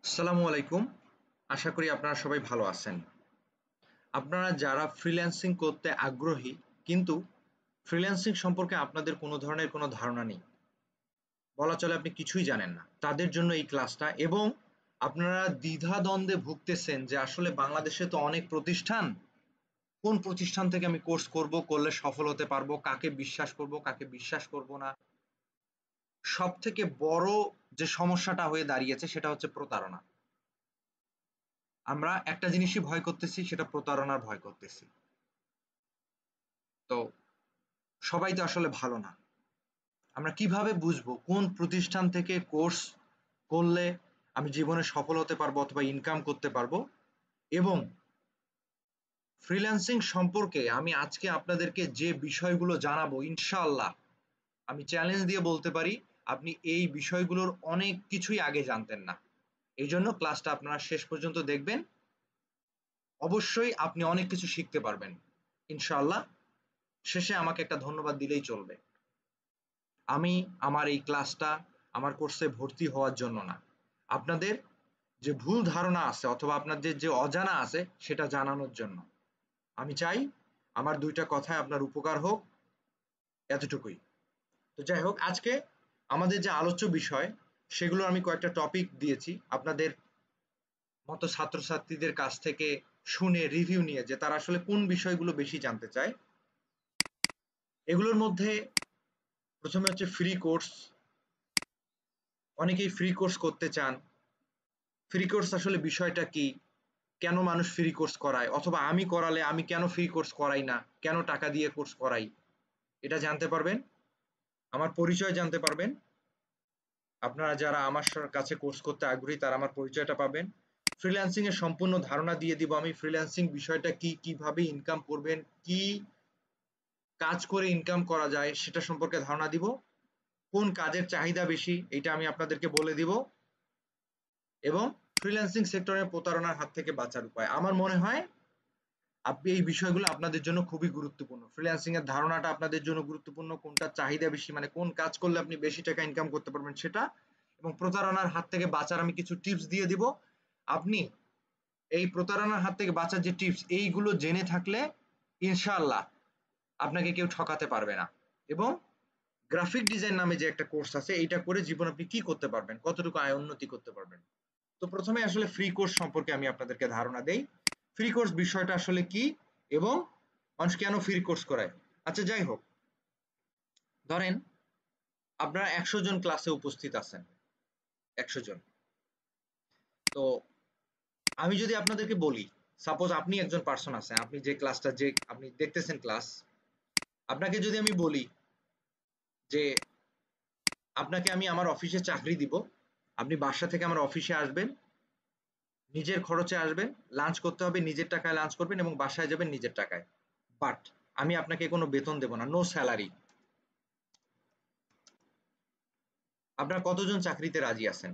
আসসালামু আলাইকুম। আশা করি আপনারা সবাই ভালো আছেন। আপনারা যারা ফ্রিল্যান্সিং করতে আগ্রহী কিন্তু ফ্রিল্যান্সিং সম্পর্কে আপনাদের কোনো ধরনের কোনো ধারণা নেই। বলা চলে আপনি কিছুই জানেন না। তাদের জন্য এই ক্লাসটা এবং আপনারা দ্বিধাদ্বন্দ্বে ভুগতেছেন যে আসলে বাংলাদেশে তো অনেক প্রতিষ্ঠান, কোন প্রতিষ্ঠান থেকে আমি কোর্স করব, করলে সফল হতে পারবো, কাকে বিশ্বাস করব, কাকে বিশ্বাস করব না। সবথেকে বড় যে সমস্যাটা হয়ে দাঁড়িয়েছে সেটা হচ্ছে প্রতারণা। আমরা একটা জিনিসই ভয় করতেছি, সেটা প্রতারণার ভয় করতেছি। তো সবাই তো আসলে ভালো না। আমরা কিভাবে বুঝবো কোন প্রতিষ্ঠান থেকে কোর্স করলে আমি জীবনে সফল হতে পারবো অথবা ইনকাম করতে পারবো? এবং ফ্রিল্যান্সিং সম্পর্কে আমি আজকে আপনাদেরকে যে বিষয়গুলো জানাবো, ইনশাআল্লাহ আমি চ্যালেঞ্জ দিয়ে বলতে পারি আপনি এই বিষয়গুলোর অনেক কিছুই আগে জানতেন না। এইজন্য ক্লাসটা আপনারা শেষ পর্যন্ত দেখবেন। অবশ্যই আপনি অনেক কিছু শিখতে পারবেন। ইনশাআল্লাহ শেষে আমাকে একটা ধন্যবাদ দিলেই চলবে। আমি আমার এই ক্লাসটা আমার কোর্সে ভর্তি হওয়ার জন্য না। আপনাদের যে ভুল ধারণা আছে অথবা আপনাদের যে অজানা আছে সেটা জানানোর জন্য। আমি চাই আমার ২ টা কথায় আপনার উপকার হোক, এতটুকুই। তো যাই হোক, আজকে আমাদের যে আলোচ্য বিষয় সেগুলো আমি কয়েকটা টপিক দিয়েছি আপনাদের মতো ছাত্রছাত্রীদের কাছ থেকে শুনে রিভিউ নিয়ে যে তারা আসলে কোন বিষয়গুলো বেশি জানতে চায়। এগুলোর মধ্যে ১ম এ হচ্ছে ফ্রি কোর্স। অনেকেই ফ্রি কোর্স করতে চান। ফ্রি কোর্স আসলে বিষয়টা কি? কেন মানুষ ফ্রি কোর্স করায়? অথবা আমি করালে আমি কেন ফ্রি কোর্স করাই না? কেন টাকা দিয়ে কোর্স করাই? এটা জানতে পারবেন। আমার পরিচয় জানতে পারবেন। আপনারা যারা আমার কাছে কোর্স করতে আগ্রহী তারা আমার পরিচয়টা পাবেন। ফ্রিল্যান্সিং এর সম্পূর্ণ ধারণা দিয়ে দিব আমি। ফ্রিল্যান্সিং বিষয়টা কি? কিভাবে ইনকাম করবেন? কি কাজ করে ইনকাম করা যায় সেটা সম্পর্কে ধারণা দিব। কোন কাজের চাহিদা বেশি এটা আমি আপনাদেরকে বলে দিব। এবং ফ্রিল্যান্সিং সেক্টরের প্রতারণার হাত থেকে বাঁচার উপায়। আমার মনে হয় আপনি এই বিষয়গুলো আপনাদের জন্য খুবই গুরুত্বপূর্ণ। ফ্রিল্যান্সিং এর ধারণাটা আপনাদের জন্য গুরুত্বপূর্ণ। কোনটার চাহিদা বেশি, মানে কোন কাজ করলে আপনি বেশি টাকা ইনকাম করতে পারবেন সেটা, এবং প্রতারণার হাত থেকে বাঁচার আমি কিছু টিপস দিয়ে দিব। আপনি এই প্রতারণার হাত থেকে বাঁচার যে টিপস এইগুলো জেনে থাকলে ইনশাআল্লাহ আপনাকে কেউ ঠকাতে পারবে না। এবং গ্রাফিক ডিজাইন নামে যে একটা কোর্স আছে এইটা করে জীবন আপনি কি করতে পারবেন, কতটুকু আয় উন্নতি করতে পারবেন। তো প্রথমে আসলে ফ্রি কোর্স সম্পর্কে আমি আপনাদেরকে ধারণা দেই। ফ্রি কোর্স বিষয়টা আসলে কি এবং মানুষ কেন ফ্রি কোর্স করায়। আচ্ছা যাই হোক, ধরেন আপনারা ১০০ জন ক্লাসে উপস্থিত আছেন, ১০০ জন। তো আমি যদি আপনাদেরকে বলি, সাপোজ আপনি একজন পার্সন আছেন, আপনি যে ক্লাসটা যে আপনি দেখতেছেন ক্লাস, আপনাকে যদি আমি বলি যে আপনাকে আমি আমার অফিসে চাকরি দিব, আপনি বাসা থেকে আমার অফিসে আসবেন, নিজের খরচে আসবেন, লাঞ্চ করতে হবে নিজের টাকায় লাঞ্চ করবেন এবং বাসায় যাবেন নিজের টাকায়। বাট আমি আপনাকে কোনো বেতন দেব না, নো স্যালারি। আপনারা কতজন চাকরিতে রাজি আছেন?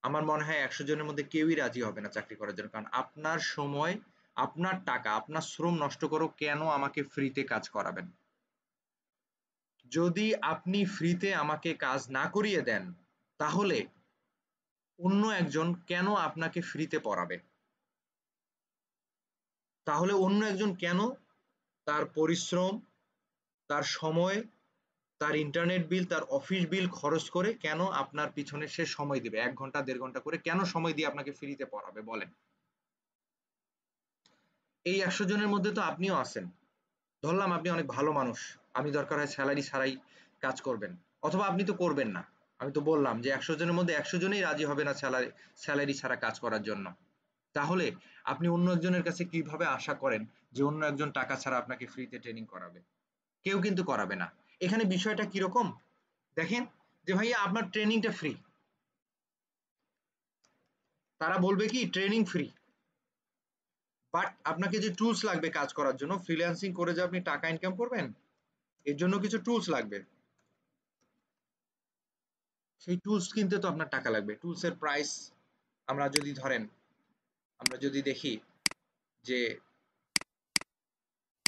আমার মনে হয় ১০০ জনের মধ্যে কেউই রাজি হবে না চাকরি করার জন্য। কারণ আপনার সময়, আপনার টাকা, আপনার শ্রম নষ্ট করেও কেন আমাকে ফ্রিতে কাজ করাবেন? যদি আপনি ফ্রিতে আমাকে কাজ না করিয়ে দেন, তাহলে অন্য একজন কেন আপনাকে ফ্রিতে পড়াবে? তাহলে অন্য একজন কেন তার পরিশ্রম, তার সময়, তার ইন্টারনেট বিল, তার অফিস বিল খরচ করে কেন আপনার পিছনে সে সময় দিবে? ১ ঘন্টা ১.৫ ঘন্টা করে কেন সময় দিয়ে আপনাকে ফ্রিতে পড়াবে বলেন? এই ১০০ জনের মধ্যে তো আপনিও আছেন। ধরলাম আপনি অনেক ভালো মানুষ। আমি দরকার হয় সেলারি ছাড়াই কাজ করবেন। অথবা আপনি তো করবেন না। আমি তো বললাম যে ১০০ জনের মধ্যে ১০০ জনই রাজি হবে না সেলারি ছাড়া কাজ করার জন্য। তাহলে আপনি অন্য একজনের কাছে কিভাবে আশা করেন যে অন্য একজন টাকা ছাড়া আপনাকে ফ্রিতে ট্রেনিং করাবে? কেউ কিন্তু করাবে না। এখানে বিষয়টা কিরকম? দেখেন যে ভাইয়া আপনার ট্রেনিংটা ফ্রি। তারা বলবে কি ট্রেনিং ফ্রি। বাট আপনাকে যে টুলস লাগবে কাজ করার জন্য, ফ্রিল্যান্সিং করে যে আপনি টাকা ইনকাম করবেন, এর জন্য কিছু টুলস লাগবে। সেই টুলস কিনতে তো আপনার টাকা লাগবে। টুলস এর প্রাইস আমরা যদি ধরেন, আমরা যদি দেখি যে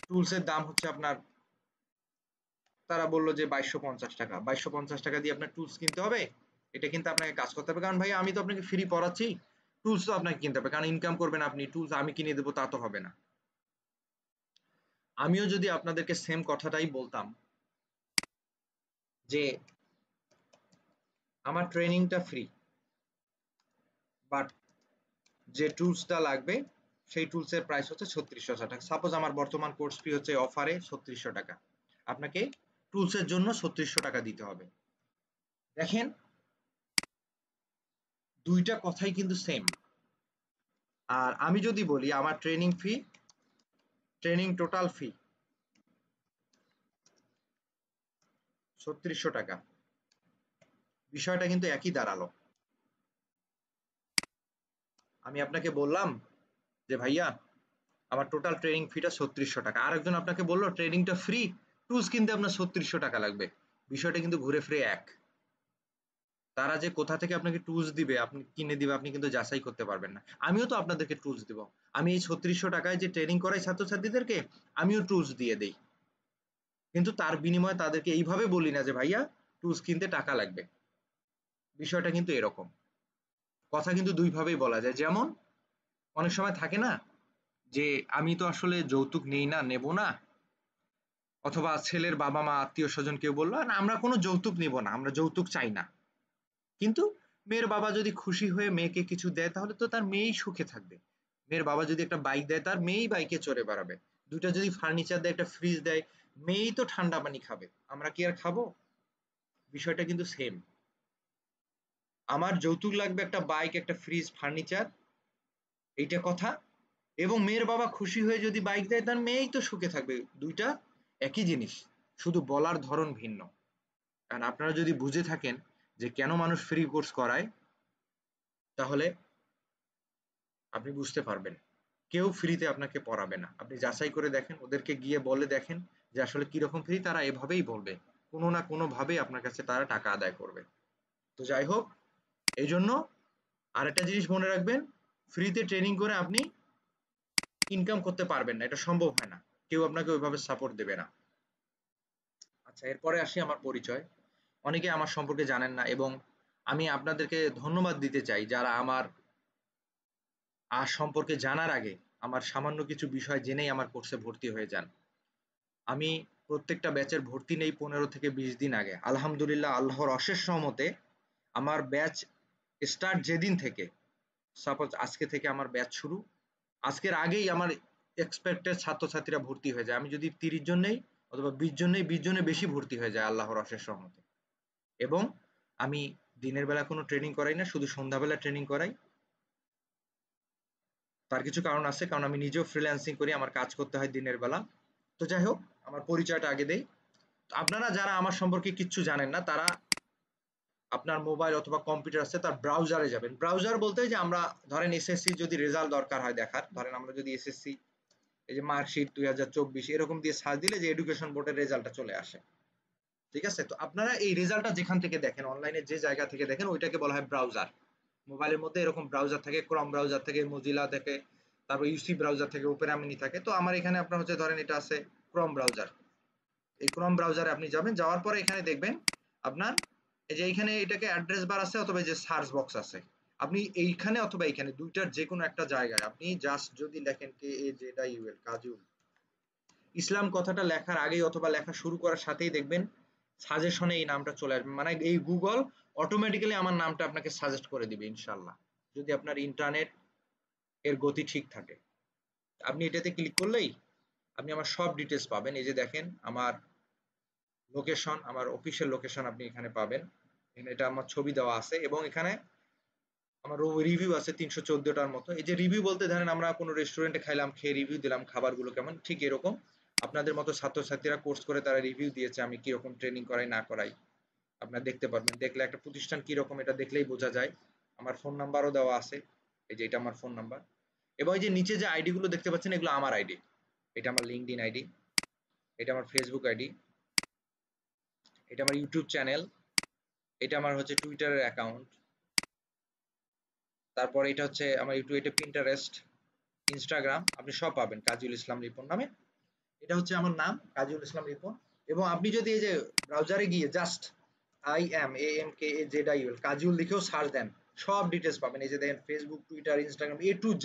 টুলস এর দাম হচ্ছে আপনার, তারা বলল যে ৳২২৫০ ৳২২৫০ দিয়ে আপনার টুলস কিনতে হবে। এটা কিন্তু আপনাকে কাজ করতে হবে, কারণ ভাই আমি তো আপনাকে ফ্রি পড়াচ্ছি, টুলস তো আপনাকে কিনতে হবে, কারণ ইনকাম করবেন আপনি, টুলস আমি কিনে দেবো তা তো হবে না। আমিও যদি আপনাদেরকে সেম কথাটাই বলতাম যে আমার ট্রেনিংটা ফ্রি, বাট যে টুলসটা লাগবে সেই টুলসের প্রাইস হচ্ছে 3600 টাকা। সাপোজ আমার বর্তমান কোর্স ফি হচ্ছে অফারে 3600 টাকা, আপনাকে টুলসের জন্য 3600 টাকা দিতে হবে। দেখেন দুইটা কথাই কিন্তু সেম। আর আমি যদি বলি আমার ট্রেনিং ফি, ট্রেনিং টোটাল ফি 3600 টাকা, বিষয়টা কিন্তু একই দাঁড়ালো। আমি আপনাকে বললাম যে ভাইয়া আমার টোটাল ট্রেনিং ফিটা 3600 টাকা, আরেকজন আপনাকে বললো ট্রেনিংটা ফ্রি, টুলস কিনতে আপনার 3600 টাকা লাগবে, বিষয়টা কিন্তু ঘুরে ফিরে এক। তারা যে কোথা থেকে আপনাকে টুলস দিবে, আপনি কিনে দিবে, আপনি কিন্তু যাচাই করতে পারবেন না। আমিও তো আপনাদেরকে টুলস দিব, আমি এই 3600 টাকায় যে ট্রেনিং করাই ছাত্রছাত্রীদেরকে, আমিও টুলস দিয়ে দেই, কিন্তু তার বিনিময়ে তাদেরকে এইভাবে বলি না যে ভাইয়া টুলস কিনতে টাকা লাগবে। বিষয়টা কিন্তু এরকম, কথা কিন্তু দুই ভাবেই বলা যায়। যেমন অনেক সময় থাকে না যে আমি তো আসলে যৌতুক নেই না, নেব না, অথবা ছেলের বাবা মা আত্মীয় স্বজন কেউ বললো না আমরা কোনো যৌতুক নিব না, আমরা যৌতুক চাই না, কিন্তু মেয়ের বাবা যদি খুশি হয়ে মেয়েকে কিছু দেয় তাহলে তো তার মেয়েই সুখে থাকবে। মেয়ের বাবা যদি একটা বাইক দেয় তার মেয়েই বাইকে চড়ে বেড়াবে, দুইটা যদি ফার্নিচার দেয়, একটা ফ্রিজ দেয়, মেয়েই তো ঠান্ডা পানি খাবে, আমরা কি আর খাবো? বিষয়টা কিন্তু সেম। আমার যৌতুক লাগবে একটা বাইক, একটা ফ্রিজ, ফার্নিচার, এইটা কথা, এবং মেয়ের বাবা খুশি হয়ে যদি বাইক দেয় তার মেয়েই তো সুখে থাকবে, দুইটা একই জিনিস, শুধু বলার ধরন ভিন্ন। কারণ আপনারা যদি বুঝে থাকেন যে কেন মানুষ ফ্রি কোর্স করায়, তাহলে আপনি বুঝতে পারবেন কেউ ফ্রিতে আপনাকে পড়াবে না। আপনি যাচাই করে দেখেন, ওদেরকে গিয়ে বলে দেখেন যে আসলে কিরকম ফ্রি, তারা এভাবেই বলবে, কোনো না কোনো ভাবে আপনার কাছে তারা টাকা আদায় করবে। তো যাই হোক, এই জন্য আরেকটা জিনিস মনে রাখবেন, ফ্রিতে ট্রেনিং করে আপনি ইনকাম করতে পারবেন না, এটা সম্ভব হয় না, কেউ আপনাকে ওইভাবে সাপোর্ট দেবে না। আচ্ছা, এরপরে আসি আমার পরিচয়। অনেকে আমার সম্পর্কে জানেন না, এবং আমি আপনাদেরকে ধন্যবাদ দিতে চাই যারা আমার সম্পর্কে জানার আগে আমার সামান্য কিছু বিষয় জেনেই আমার কোর্সে ভর্তি হয়ে যান। আমি প্রত্যেকটা ব্যাচের ভর্তি নেই 15 থেকে 20 দিন আগে। আলহামদুলিল্লাহ, আল্লাহর অশেষ রহমতে আমার ব্যাচ স্টার্ট যেদিন থেকে, সাপোজ আজকে থেকে আমার ব্যাচ শুরু, আজকের আগেই আমার এক্সপেক্টেড ছাত্রছাত্রীরা ভর্তি হয়ে যায়। আমি যদি 30 জন নেই অথবা 20 জন নেই, 20 জনের বেশি ভর্তি হয়ে যায় আল্লাহর অশেষ রহমতে। এবং আমি দিনের বেলা কোনো ট্রেনিং করাই না, শুধু সন্ধ্যাবেলা ট্রেনিং করাই। তার কিছু কারণ আছে, কারণ আমি নিজেও ফ্রিল্যান্সিং করি, আমার কাজ করতে হয় দিনের বেলা। তো যাই হোক, আমার পরিচয়টা আগে দেই। আপনারা যারা আমার সম্পর্কে কিচ্ছু জানেন না, তারা আপনার মোবাইল অথবা কম্পিউটার আছে তার ব্রাউজারে যাবেন। ব্রাউজার বলতে যে আমরা ধরেন এসএসসি যদি রেজাল্ট দরকার হয় দেখার, ধরেন আমরা যদি এসএসসি এই যে মার্কশিট 2024 এরকম দিয়ে সার্চ দিলে যে এডুকেশন বোর্ডের রেজাল্টটা চলে আসে, ঠিক আছে? তো আপনারা এই রেজাল্টটা যেখান থেকে দেখেন, অনলাইনে যে জায়গা থেকে দেখেন, ওইটাকে বলা হয় ব্রাউজার। মোবাইলের মধ্যে এরকম ব্রাউজার থাকে, ক্রম ব্রাউজার থেকে, মজিলা থেকে, তারপর ইউসি ব্রাউজার থেকে, ওপেরা মিনি থাকে। তো আমার এখানে আপনার হচ্ছে ধরেন এটা আছে ক্রম ব্রাউজার। এই ক্রম ব্রাউজারে আপনি যাবেন, যাওয়ার পরে এখানে দেখবেন আপনার এই যে এইখানে এটাকে অ্যাড্রেস বার আছে অথবা যে সার্চ বক্স আছে, আপনি এইখানে অথবা এইখানে দুইটার যে কোনো একটা জায়গায় আপনি জাস্ট যদি লেখেন KAZUL, কাজুল ইসলাম কথাটা লেখার আগেই অথবা লেখা শুরু করার সাথেই দেখবেন সাজেশনে এই নামটা চলে আসবে, মানে এই গুগল অটোমেটিক্যালি আমার নামটা আপনাকে সাজেস্ট করে দিবে ইনশাল্লাহ, যদি আপনার ইন্টারনেট এর গতি ঠিক থাকে। আপনি এটাতে ক্লিক করলেই আপনি আমার সব ডিটেলস পাবেন। এই যে দেখেন আমার লোকেশন, আমার অফিসিয়াল লোকেশন আপনি এখানে পাবেন, এখানে এটা আমার ছবি দেওয়া আছে, এবং এখানে আমার রিভিউ আছে 314টার মতো। এই যে রিভিউ বলতে ধরেন আমরা কোনো রেস্টুরেন্টে খাইলাম, খেয়ে রিভিউ দিলাম খাবারগুলো কেমন, ঠিক এরকম আপনাদের মতো ছাত্রছাত্রীরা কোর্স করে তারা রিভিউ দিয়েছে আমি কিরকম ট্রেনিং করাই না করাই, আপনারা দেখতে পারবেন। দেখলে একটা প্রতিষ্ঠান কিরকম এটা দেখলেই বোঝা যায়। আমার ফোন নাম্বারও দেওয়া আছে, এই যে এটা আমার ফোন নাম্বার। এবং এই যে নিচে যে আইডি গুলো দেখতে পাচ্ছেন এগুলো আমার আইডি, এটা আমার লিঙ্কডইন আইডি, এটা আমার ফেসবুক আইডি, এটা আমার ইউটিউব চ্যানেল, এটা আমার হচ্ছে টুইটারের অ্যাকাউন্ট, তারপর এটা হচ্ছে আমার ইউটিউব, এটা পিন্টারেস্ট, ইনস্টাগ্রাম, আপনি সব পাবেন কাজীউল ইসলাম রিপন নামে। এটা হচ্ছে আমার নাম কাজীউল ইসলাম রিপন। এবং আপনি যদি এই যে ব্রাউজারে গিয়ে জাস্ট IMANKAZIUL কাজুল লিখেও সার্চ দেন, সব ডিটেলস পাবেন। এই যে দেখেন Facebook, Twitter, Instagram A to Z।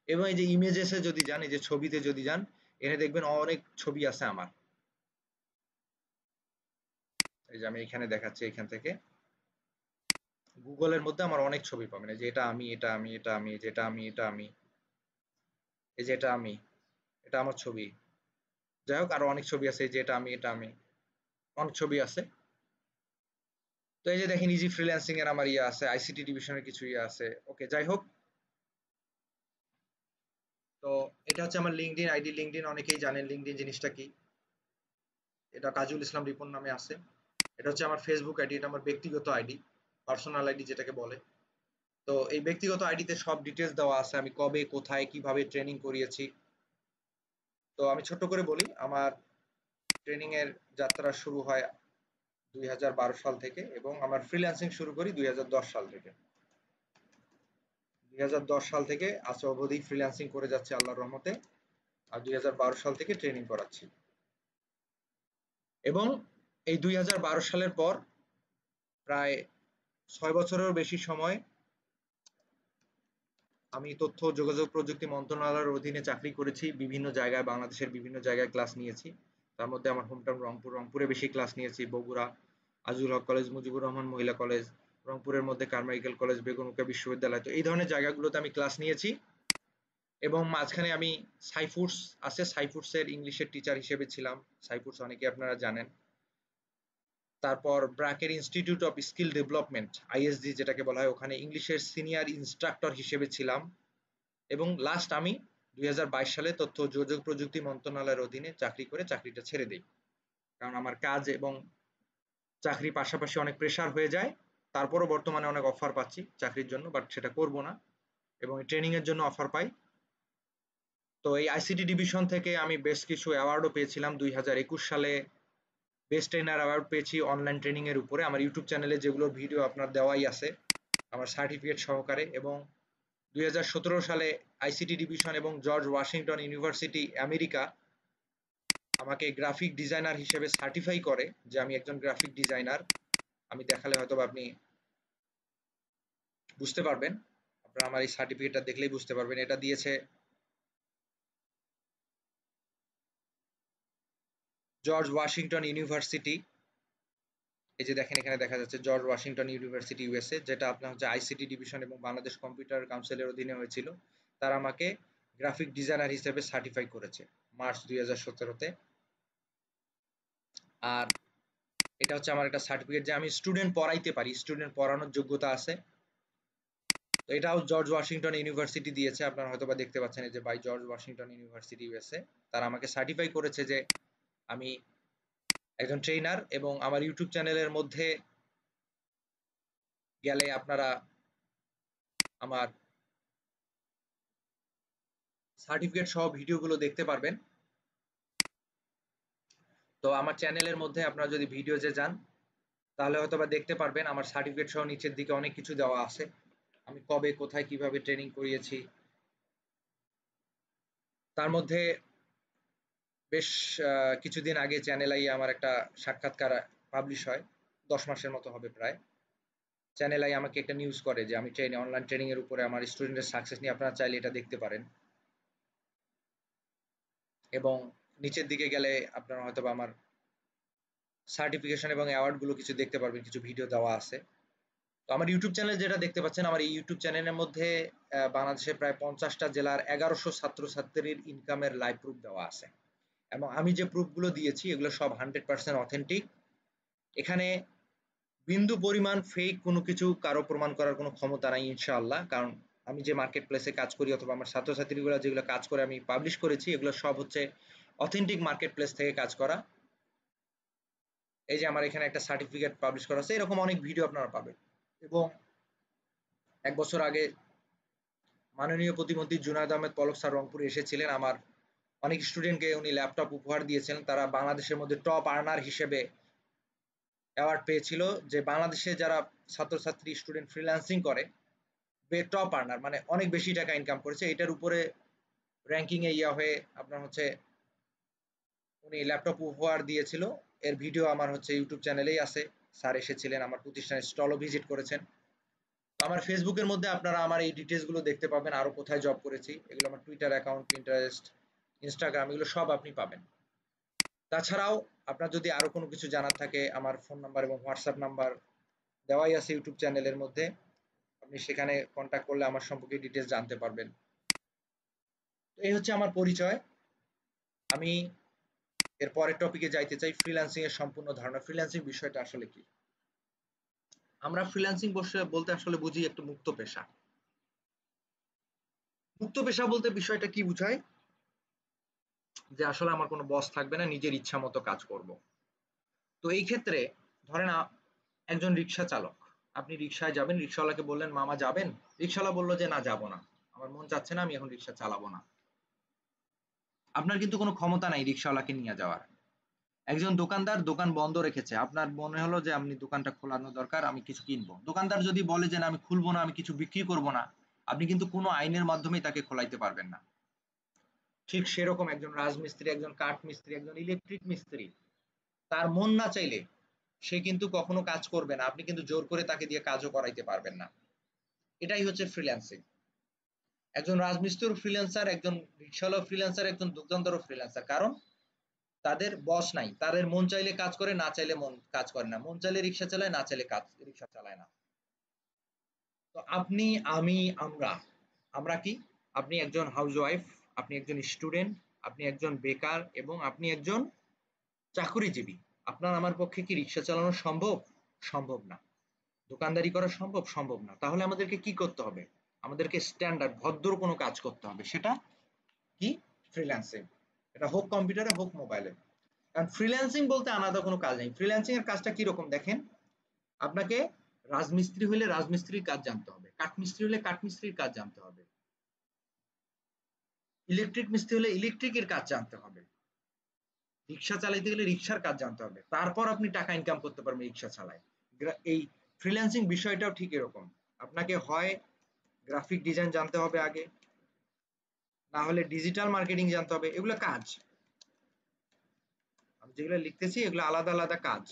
এবং এই যে ইমেজেসে যদি যান, এই যে ছবিতে যদি যান, এখানে দেখবেন অনেক ছবি আছে আমার। এই যে আমি এখানে দেখাচ্ছি, এখান থেকে গুগলের মধ্যে আমার অনেক ছবি পাবেন। এই যে এটা আমি, এটা আমি, এটা আমি, যেটা আমি, এটা আমি, এই যে এটা আমি, এটা আমার ছবি। যাই হোক, আরো অনেক ছবি আছে। এই যে এটা আমি, এটা আমি, অনেক ছবি আছে। তো এই যে দেখেন ইজি ফ্রিল্যান্সিং এর আমার ইয়ে আছে, আইসিটি ডিভিশনের কিছু ইয়ে আছে। ওকে, যাই হোক, তো এটা হচ্ছে আমার লিঙ্কডইন আইডি। লিঙ্কডইন অনেকেই জানেন লিঙ্কডইন জিনিসটা কি। এটা কাজুল ইসলাম রিপন নামে আছে। এটা হচ্ছে আমার ফেসবুক আইডি, এটা আমার ব্যক্তিগত আইডি, পার্সোনাল আইডি যেটাকে বলে। তো এই ব্যক্তিগত আইডিতে সব ডিটেলস দেওয়া আছে, আমি কবে, কোথায়, কিভাবে ট্রেনিং করিয়েছি। তো আমি ছোট্ট করে বলি, আমার ট্রেনিং এর যাত্রা শুরু হয় 2012 সাল থেকে, এবং আমার ফ্রিল্যান্সিং শুরু করি 2010 সাল থেকে। 2010 সাল থেকে আজ অবধি ফ্রিল্যান্সিং করে যাচ্ছে আল্লাহর রহমতে। আর 2012 সাল থেকে ট্রেনিং করাচ্ছি। এবং এই 2012 সালের পর প্রায় 6 বছরেরও বেশি সময় আমি তথ্য ও যোগাযোগ প্রযুক্তি মন্ত্রণালয়ের অধীনে চাকরি করেছি। বিভিন্ন জায়গায়, বাংলাদেশের বিভিন্ন জায়গায় ক্লাস নিয়েছি। তার মধ্যে আমার হোমটাউন রংপুর, রংপুরে বেশি ক্লাস নিয়েছি। বগুড়া আজিজুল হক কলেজ, মুজিবুর রহমান মহিলা কলেজ, রংপুরের মধ্যে কারমাইকেল কলেজ, বেগম রোকেয়া বিশ্ববিদ্যালয়। তো এই ধরনের জায়গাগুলোতে আমি ক্লাস নিয়েছি। এবং মাঝখানে আমি সাইফুডস আছে, সাইফুডসের ইংলিশের টিচার হিসেবে ছিলাম। সাইফুডস অনেকে আপনারা জানেন। তারপর ব্র্যাকের institute of skill development, ISD যেটাকে বলা হয়, ওখানে ইংলিশের সিনিয়র ইনস্ট্রাক্টর হিসেবে ছিলাম। এবং লাস্ট আমি 2022 সালে তথ্য ও যোগাযোগ প্রযুক্তি মন্ত্রণালয়ের অধীনে চাকরি করে চাকরিটা ছেড়ে দিই। কারণ আমার কাজ এবং চাকরির পাশাপাশি অনেক প্রেশার হয়ে যায়। তারপরও বর্তমানে অনেক অফার পাচ্ছি চাকরির জন্য, বাট সেটা করব না। এবং ট্রেনিং এর জন্য অফার পাই। তো এই আইসিটি ডিভিশন থেকে আমি বেশ কিছু অ্যাওয়ার্ডও পেয়েছিলাম। 2021 সালে বেস্ট ট্রেনার অ্যাওয়ার্ড পেয়েছি অনলাইন ট্রেনিং এর উপরে। আমার ইউটিউব চ্যানেলে যেগুলো ভিডিও আপনার দেওয়াই আছে আমার সার্টিফিকেট সহকারে। এবং 2017 সালে আইসিটি ডিভিশন এবং জর্জ ওয়াশিংটন ইউনিভার্সিটি আমেরিকা আমাকে গ্রাফিক ডিজাইনার হিসেবে সার্টিফাই করে যে আমি একজন গ্রাফিক ডিজাইনার। আমি দেখালে হয়তো আপনি বুঝতে পারবেন, আপনারা আমার এই সার্টিফিকেটটা দেখলেই বুঝতে পারবেন। এটা দিয়েছে জর্জ ওয়াশিংটন ইউনিভার্সিটি। এই যে দেখেন এখানে দেখা যাচ্ছে জর্জ ওয়াশিংটন ইউনিভার্সিটি ইউএসএ, যেটা আপনার হচ্ছে আইসিটি ডিভিশন এবং বাংলাদেশ কম্পিউটার কাউন্সিলের অধীনে হয়েছিল। তারা আমাকে গ্রাফিক ডিজাইনার হিসেবে সার্টিফাই করেছে মার্চ 2017-তে। আর এটা হচ্ছে আমার একটা সার্টিফিকেট যে আমি স্টুডেন্ট পড়াইতে পারি, স্টুডেন্ট পড়ানোর যোগ্যতা আছে। তো এটাও জর্জ ওয়াশিংটন ইউনিভার্সিটি দিয়েছে, আপনারা হয়তো বা দেখতে পাচ্ছেন এই যে by George Washington university USA. তারা আমাকে সার্টিফাই করেছে যে আমি একজন ট্রেনার। এবং আমার ইউটিউব চ্যানেলের মধ্যে গেলে আপনারা আমার সার্টিফিকেট সহ ভিডিওগুলো দেখতে পারবেন। তো আমার চ্যানেলের মধ্যে আপনারা যদি ভিডিওতে যান তাহলে হয়তো বা দেখতে পারবেন আমার সার্টিফিকেট সহ নিচের দিকে অনেক কিছু দেওয়া আছে, আমি কবে, কোথায়, কিভাবে ট্রেনিং করিয়েছি। তার মধ্যে বেশ কিছুদিন আগে চ্যানেল আই আমার একটা সাক্ষাৎকার পাবলিশ হয়, 10 মাসের মতো হবে প্রায়। চ্যানেল আই আমাকে একটা নিউজ করে যে আমি অনলাইন ট্রেনিং এর উপরে আমার স্টুডেন্টের সাকসেস নিয়ে, আপনারা চাইলে এটা দেখতে পারেন। এবং নিচের দিকে গেলে আপনারা হয়তো বা আমার সার্টিফিকেশন এবং অ্যাওয়ার্ড গুলো কিছু দেখতে পারবেন, কিছু ভিডিও দেওয়া আছে। তো আমার ইউটিউব চ্যানেল যেটা দেখতে পাচ্ছেন, আমার এই ইউটিউব চ্যানেলের মধ্যে বাংলাদেশের প্রায় 50টা জেলার 1100 ছাত্রছাত্রীর ইনকামের লাইভ প্রুফ দেওয়া আছে। এবং আমি যে প্রুফগুলো দিয়েছি এগুলো সব 100% অথেন্টিক। এখানে বিন্দু পরিমাণ ফেক কোনো কিছু কারো প্রমাণ করার কোনো ক্ষমতা নাই ইনশাআল্লাহ। কারণ আমি যে মার্কেট প্লেসে কাজ করি অথবা আমার ছাত্রছাত্রীগুলো যেগুলো কাজ করে আমি পাবলিশ করেছি, এগুলো সব হচ্ছে অথেন্টিক মার্কেট প্লেস থেকে কাজ করা। এই যে আমার এখানে একটা সার্টিফিকেট পাবলিশ করা আছে, এরকম অনেক ভিডিও আপনারা পাবেন। এবং 1 বছর আগে মাননীয় প্রতিমন্ত্রী জুনায়েদ আহমেদ পলক স্যার রংপুরে এসেছিলেন। আমার অনেক স্টুডেন্টকে উনি ল্যাপটপ উপহার দিয়েছিলেন। তারা বাংলাদেশের মধ্যে টপ আর্নার হিসেবে অ্যাওয়ার্ড পেয়েছিল, যে বাংলাদেশে যারা ছাত্রছাত্রী স্টুডেন্ট ফ্রিল্যান্সিং করে টপ আর্নার মানে অনেক বেশি টাকা ইনকাম করেছে, এটার উপরে র্যাঙ্কিং এ ইয়া হয়ে আপনার হচ্ছে উনি ল্যাপটপ উপহার দিয়েছিল। এর ভিডিও আমার হচ্ছে ইউটিউব চ্যানেলেই আছে। স্যার এসেছিলেন, আমার প্রতিষ্ঠানের স্টলও ভিজিট করেছেন। তো আমার ফেসবুকের মধ্যে আপনারা আমার এই ডিটেলস গুলো দেখতে পাবেন, আরো কোথায় জব করেছি এগুলো, আমার টুইটার অ্যাকাউন্ট, পিন্টারেস্ট, ইনস্টাগ্রাম, এগুলো সব আপনি পাবেন। তাছাড়াও আপনার যদি আরো কোনো কিছু জানার থাকে, আমার ফোন নাম্বার এবং হোয়াটসঅ্যাপ নাম্বার দেওয়াই আছে ইউটিউব চ্যানেলের মধ্যে, আপনি সেখানে কন্ট্যাক্ট করলে আমার সম্পর্কে ডিটেলস জানতে পারবেন। তো এই হচ্ছে আমার পরিচয়। আমি এর পরের টপিকে যাইতে চাই, ফ্রিল্যান্সিং এর সম্পূর্ণ ধারণা। ফ্রিল্যান্সিং বিষয়টা আসলে কি? আমরা ফ্রিল্যান্সিং বলতে আসলে বুঝি একটা মুক্ত পেশা। মুক্ত পেশা বলতে বিষয়টা কি বুঝায়? যে আসলে আমার কোনো বস থাকবে না, নিজের ইচ্ছা মতো কাজ করব। তো এই ক্ষেত্রে ধরেন একজন রিক্সা চালক, আপনি রিক্সায় যাবেন, রিক্সাওয়ালাকে বললেন মামা যাবেন, রিক্সাওয়ালা বললো যে না যাবো না, আমার মন চাচ্ছে না, আমি এখন রিক্সা চালাবো না। আপনার কিন্তু কোনো ক্ষমতা নাই রিক্সাওয়ালাকে নিয়ে যাওয়ার। একজন দোকানদার দোকান বন্ধ রেখেছে, আপনার মনে হলো যে আপনি দোকানটা খোলানো দরকার, আমি কিছু কিনবো, দোকানদার যদি বলে যে না আমি খুলবো না, আমি কিছু বিক্রি করব না, আপনি কিন্তু কোনো আইনের মাধ্যমেই তাকে খোলাইতে পারবেন না। ঠিক সেরকম একজন রাজমিস্ত্রি, একজন কাঠ মিস্ত্রি, একজন ইলেকট্রিক মিস্ত্রি, তার মন না চাইলে সে কিন্তু কখনো কাজ করবে না, আপনি কিন্তু জোর করে তাকে দিয়ে কাজও করাইতে পারবেন না। এটাই হচ্ছে ফ্রিল্যান্সিং। একজন রাজমিস্ত্রিও ফ্রিল্যান্সার, একজন রিক্সাওয়ালাও ফ্রিল্যান্সার, একজন দোকানদারও ফ্রিল্যান্সার। কারণ তাদের বস নাই, তাদের মন চাইলে কাজ করে, না চাইলে মন কাজ করে না, মন চাইলে রিক্সা চালায়, না চাইলে কাজ রিক্সা চালায় না। তো আপনি, আমি, আমরা, আমরা কি? আপনি একজন হাউসওয়াইফ, আপনি একজন স্টুডেন্ট, আপনি একজন বেকার এবং আপনি একজন চাকুরিজীবী। আপনার আমার পক্ষে কি রিক্সা চালানো সম্ভব? সম্ভব না। দোকানদারি করা সম্ভব? সম্ভব না। তাহলে আমাদেরকে কি করতে হবে? আমাদেরকে স্ট্যান্ডার্ড ভদ্র কোনো কাজ করতে হবে। সেটা কি? ফ্রিল্যান্সিং। এটা হোক কম্পিউটারে, হোক মোবাইলে। কারণ ফ্রিল্যান্সিং বলতে আলাদা কোনো কাজ নেই। ফ্রিল্যান্সিং এর কাজটা কিরকম দেখেন, আপনাকে রাজমিস্ত্রি হইলে রাজমিস্ত্রির কাজ জানতে হবে, কাঠমিস্ত্রি হলে কাঠমিস্ত্রির কাজ জানতে হবে, ইলেকট্রিক মিস্ত্রি হলে ইলেকট্রিকের কাজ জানতে হবে, রিক্সা চালাইতে গেলে রিক্সার কাজ জানতে হবে, তারপর আপনি টাকা ইনকাম করতে পারবেন রিক্সা চালায়। এই ফ্রিল্যান্সিং বিষয়টাও ঠিক এরকম। আপনাকে হয় গ্রাফিক ডিজাইন জানতে হবে আগে, না হলে ডিজিটাল মার্কেটিং জানতে হবে। এগুলো কাজ, আমি যেগুলো লিখতেছি এগুলো আলাদা আলাদা কাজ।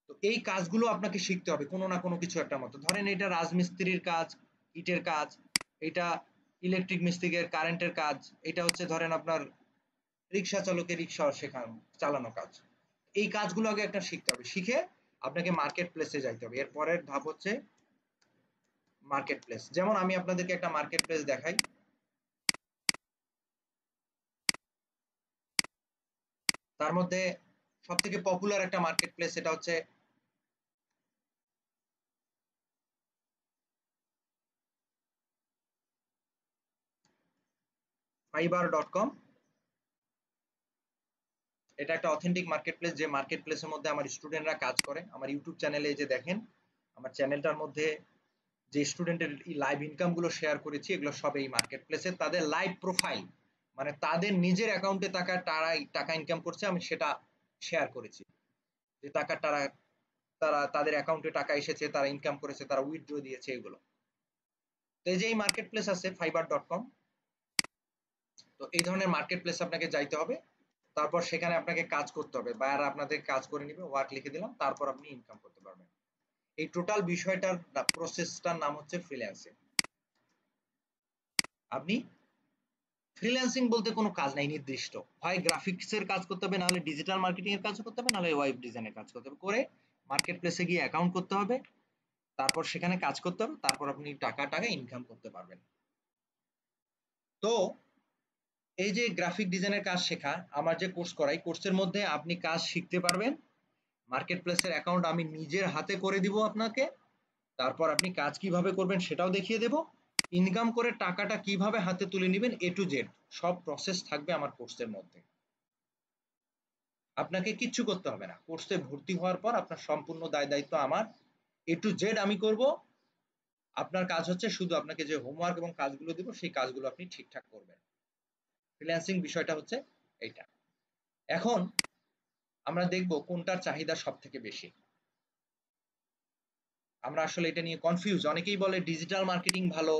তো এই কাজগুলো আপনাকে শিখতে হবে কোনো না কোনো কিছু একটা মতো। ধরেন এটা রাজমিস্ত্রির কাজ, ইটের কাজ, এটা ইলেকট্রিক মিস্ত্রির কারেন্টের কাজ, এটা হচ্ছে ধরেন আপনার রিক্সা চালকের রিক্সা শেখানো, চালানো কাজ। এই কাজগুলো আগে একটা শিখতে হবে, শিখে আপনাকে মার্কেট প্লেসে যাইতে হবে। এর পরের ধাপ হচ্ছে মার্কেট প্লেস। যেমন আমি আপনাদেরকে একটা মার্কেট প্লেস দেখাই। তার মধ্যে সব থেকে পপুলার একটা মার্কেট প্লেস, এটা হচ্ছে fiverr.com। এটা একটা অথেন্টিক মার্কেট প্লেস, যে মার্কেট প্লেসের মধ্যে আমার স্টুডেন্টরা কাজ করে। আমার ইউটিউব চ্যানেলে যে দেখেন, আমার চ্যানেলটার মধ্যে যে স্টুডেন্টের লাইভ ইনকাম গুলো শেয়ার করেছি, এগুলো সব এই মার্কেট প্লেসে তাদের লাইভ প্রোফাইল, মানে তাদের নিজের অ্যাকাউন্টে টাকা ইনকাম করছে, আমি সেটা শেয়ার করেছি। যে টাকা তারা তারা তাদের অ্যাকাউন্টে টাকা এসেছে, তারা ইনকাম করেছে, তারা উইথড্র দিয়েছে, এগুলো। তো এই যে এই মার্কেট প্লেস আছে fiverr.com, তো এই ধরনের মার্কেট প্লেস আপনাকে যাইতে হবে। তারপর সেখানে আপনাকে কাজ করতে হবে, বায়ার আপনাদের কাজ করে নিবে, ওয়ার্ক লিখে দিলাম, তারপর আপনি ইনকাম করতে পারবেন। এই টোটাল বিষয়টার প্রসেসটার নাম হচ্ছে ফ্রিল্যান্সিং। আপনি ফ্রিল্যান্সিং বলতে কোনো কাজ নাই নির্দিষ্ট, হয় গ্রাফিক্স এর কাজ করতে হবে, না হলে ডিজিটাল মার্কেটিং এর কাজ করতে হবে, না হলে ওয়েব ডিজাইনের কাজ করতে হবে, করে মার্কেট প্লেসে গিয়ে অ্যাকাউন্ট করতে হবে, তারপর সেখানে কাজ করতে হবে, তারপর আপনি টাকা ইনকাম করতে পারবেন। তো এই যে গ্রাফিক ডিজাইনের কাজ শেখা, আমার যে কোর্স করাই, কোর্সের মধ্যে আপনি কাজ শিখতে পারবেন। মার্কেট প্লেসের অ্যাকাউন্ট আমি নিজের হাতে করে দিব আপনাকে, তারপর আপনি কাজ কিভাবে করবেন সেটাও দেখিয়ে দেব, ইনকাম করে টাকাটা কিভাবে হাতে তুলে নেবেন এ টু জেড সব প্রসেস থাকবে আমার কোর্সের মধ্যে। আপনাকে কিচ্ছু করতে হবে না, কোর্সে ভর্তি হওয়ার পর আপনার সম্পূর্ণ দায় দায়িত্ব আমার, এ টু জেড আমি করব। আপনার কাজ হচ্ছে শুধু আপনাকে যে হোমওয়ার্ক এবং কাজগুলো দিব সেই কাজগুলো আপনি ঠিকঠাক করবেন। ফ্রিল্যান্সিং বিষয়টা হচ্ছে এইটা। এখন আমরা দেখব কোনটার চাহিদা সব থেকে বেশি। আমরা আসলে এটা নিয়ে কনফিউজ, অনেকেই বলে ডিজিটাল মার্কেটিং ভালো,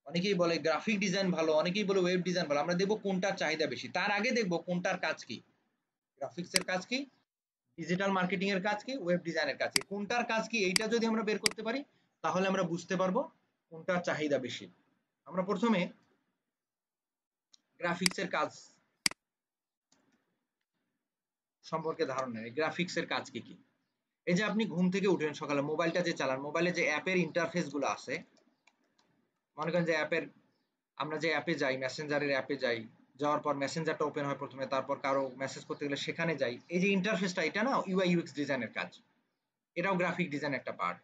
অনেকেই বলে গ্রাফিক ডিজাইন ভালো, অনেকেই বলে ওয়েব ডিজাইন ভালো। আমরা দেখবো কোনটার চাহিদা বেশি, তার আগে দেখবো কোনটার কাজ কি। গ্রাফিক্সের কাজ কি, ডিজিটাল মার্কেটিং এর কাজ কি, ওয়েব ডিজাইনের কাজ কি, কোনটার কাজ কি, এইটা যদি আমরা বের করতে পারি তাহলে আমরা বুঝতে পারবো কোনটার চাহিদা বেশি। আমরা প্রথমে গ্রাফিক্সের কাজ সম্পর্কে ধারণা নেই। গ্রাফিক্সের কাজ কি কি? এই যে আপনি ঘুম থেকে উঠেন সকালে, মোবাইলটা যে চালান, মোবাইলে যে অ্যাপের ইন্টারফেস গুলো আছে, মনে করেন যে অ্যাপের, আমরা যে অ্যাপে যাই, মেসেঞ্জারের অ্যাপে যাই, যাওয়ার পর মেসেঞ্জারটা ওপেন হয় প্রথমে, তারপর কারো মেসেজ করতে গেলে সেখানে যাই, এই যে ইন্টারফেসটা, এটা না ইউআই ইউএক্স ডিজাইনের কাজ, এটাও গ্রাফিক ডিজাইন একটা পার্ট।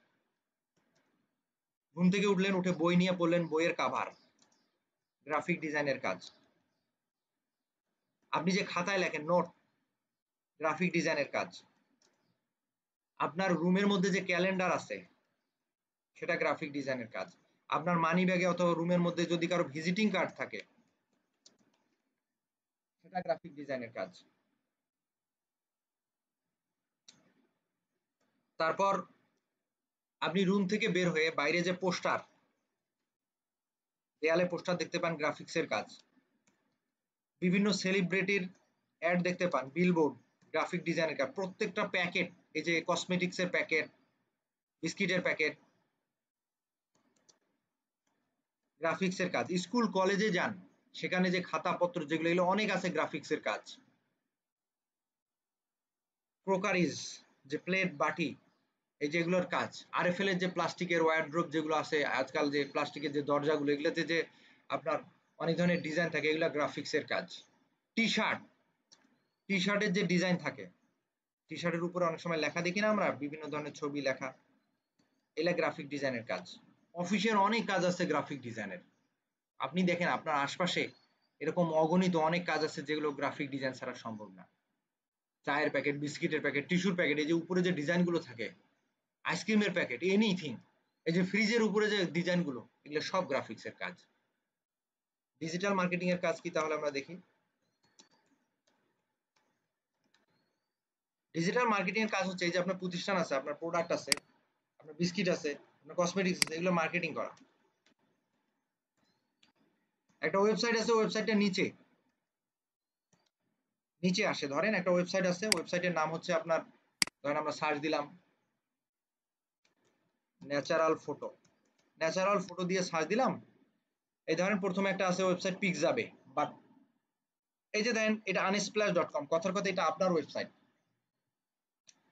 ঘুম থেকে উঠলেন, উঠে বই নিয়ে পড়লেন, বইয়ের কাভার, গ্রাফিক ডিজাইনের কাজ। আপনি যে খাতায় লেখেন নোট, গ্রাফিক ডিজাইনের কাজ। আপনার রুমের মধ্যে যে ক্যালেন্ডার আছে, সেটা গ্রাফিক ডিজাইনের কাজ। আপনার মানি ব্যাগে অথবা রুমের মধ্যে যদি কারো ভিজিটিং কার্ড থাকে, সেটা গ্রাফিক ডিজাইনের কাজ। তারপর আপনি রুম থেকে বের হয়ে বাইরে যে পোস্টার, দেয়ালে পোস্টার দেখতে পান, গ্রাফিক্সের কাজ। বিভিন্ন সেলিব্রিটির অ্যাড দেখতে পান, বিলবোর্ড, গ্রাফিক ডিজাইনের কাজ। প্রত্যেকটা প্যাকেট, এই যে কসমেটিক্সের প্যাকেট, বিস্কিটের প্যাকেট, গ্রাফিক্সের কাজ। স্কুল কলেজে যান, সেখানে যে খাতাপত্র যেগুলো, এগুলো অনেক আছে গ্রাফিক্সের কাজ। ক্রোকারিজ, যে প্লেট বাটি, এই যে এগুলোর কাজ। আরএফএল এর যে প্লাস্টিকের ওয়ারড্রোব যেগুলো আছে আজকাল, যে প্লাস্টিকের যে দরজাগুলো, এগুলোতে যে আপনার অনেক ধরনের ডিজাইন থাকে, এগুলো গ্রাফিক্সের কাজ। টি শার্ট, টি শার্টের যে ডিজাইন থাকে, টি শার্টের উপরে অনেক সময় লেখা দেখি না আমরা, বিভিন্ন ধরনের ছবি লেখা, এগুলা গ্রাফিক ডিজাইনের কাজ। অফিসের অনেক কাজ আছে গ্রাফিক ডিজাইনের। আপনি দেখেন আপনার আশপাশে এরকম অগণিত অনেক কাজ আছে যেগুলো গ্রাফিক ডিজাইন ছাড়া সম্ভব না। চায়ের প্যাকেট, বিস্কিটের প্যাকেট, টিস্যুর প্যাকেট, এই যে উপরে যে ডিজাইনগুলো থাকে, আইসক্রিমের প্যাকেট, এনিথিং, এই যে ফ্রিজের উপরে যে ডিজাইনগুলো, এগুলো সব গ্রাফিক্সের কাজ। ডিজিটাল মার্কেটিং এর কাজ কি তাহলে আমরা দেখি। ডিজিটাল মার্কেটিং এর কাজ হচ্ছে এই যে আপনার প্রতিষ্ঠান আছে, আপনার প্রোডাক্ট আছে, আপনার বিস্কিট আছে, আপনার কসমেটিক্স আছে, এগুলো মার্কেটিং করা। একটা ওয়েবসাইট আছে, ওয়েবসাইটের নিচে নিচে আসে, ধরেন একটা ওয়েবসাইট আছে, ওয়েবসাইটের নাম হচ্ছে আপনার, ধরেন আমরা সার্চ দিলাম ন্যাচারাল ফটো, ন্যাচারাল ফটো দিয়ে সার্চ দিলাম। এই ধরেন প্রথমে একটা আছে ওয়েবসাইট পিকজাবে, বাট এই যে দেন এটা unsplash.com, কথার কথা এটা আপনার ওয়েবসাইট।